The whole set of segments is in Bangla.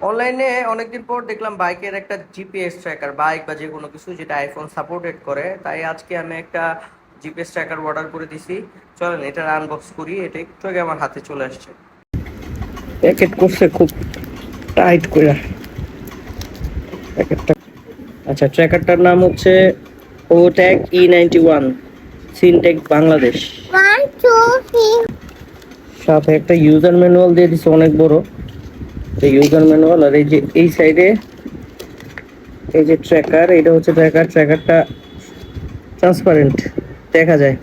অনলাইনে অনেকদিন পর দেখলাম বাইকের একটা জিপিএস ট্র্যাকার, বাইক বা যে কোনো কিছু যেটা আইফোন সাপোর্টেড করে, তাই আজকে আমি একটা জিপিএস ট্র্যাকার অর্ডার করে দিছি। চলেন এটার আনবক্স করি। এটা একটু আগে আমার হাতে চলে আসছে। প্যাকেট করছে খুব টাইট করে প্যাকেটটা। আচ্ছা, ট্র্যাকারটার নাম হচ্ছে ওট্যাগ E91 সিনটেক বাংলাদেশ। সাথে একটা ইউজার ম্যানুয়াল দিয়ে দিছে অনেক বড় ইউজার ম্যানুয়াল। আর এই যে এই সাইডে এই যে ট্র্যাকার, এটা হচ্ছে ট্র্যাকারটা ট্রান্সপারেন্ট দেখা যায়।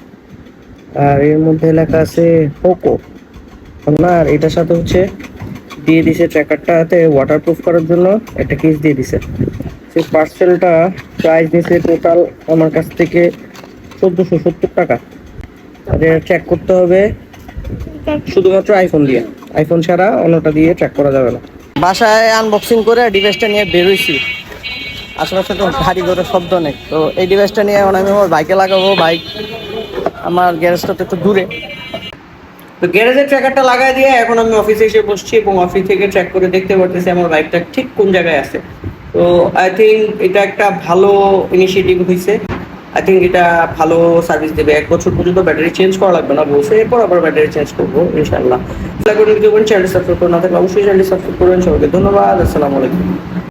আর এর মধ্যে লেখা আছে পোকো না। আর এটার সাথে হচ্ছে দিয়ে দিছে ট্র্যাকারটাতে ওয়াটারপ্রুফ করার জন্য একটা কেস দিয়ে দিছে। সেই পার্সেলটা প্রাইস নিয়েছে টোটাল আমার কাছ থেকে 1470 টাকা। আর এটা ট্র্যাক করতে হবে শুধুমাত্র আইফোন দিয়ে, আইফোন ছাড়া অন্যটা দিয়ে ট্র্যাক করা যাবে না। বাসায় আনবক্সিং করে ডিভাইসটা নিয়ে বেরোইছি। আশেপাশে তো গাড়ি ঘোড়ার শব্দ নেই, তো এই ডিভাইসটা নিয়ে এখন আমি আমার বাইকে লাগাবো। বাইক আমার গ্যারেজটা তো একটু দূরে, তো গ্যারেজের ট্র্যাকারটা লাগাই দিয়ে এখন আমি অফিসে এসে বসছি এবং অফিস থেকে ট্র্যাক করে দেখতে পারতেছি আমার বাইকটা ঠিক কোন জায়গায় আছে। তো আই থিঙ্ক এটা একটা ভালো ইনিশিয়েটিভ হয়েছে। আই থিঙ্ক এটা ভালো সার্ভিস দেবে। 1 বছর পর্যন্ত ব্যাটারি চেঞ্জ করা লাগবে না বলছে, এরপর আবার ব্যাটারি চেঞ্জ করবো ইনশাল্লাহ। চ্যানেলটি সাবস্ক্রাইব করুন, না থাকলে অবশ্যই চ্যানেলটি সাবস্ক্রাইব করবেন। সবাইকে ধন্যবাদ। আসসালামু আলাইকুম।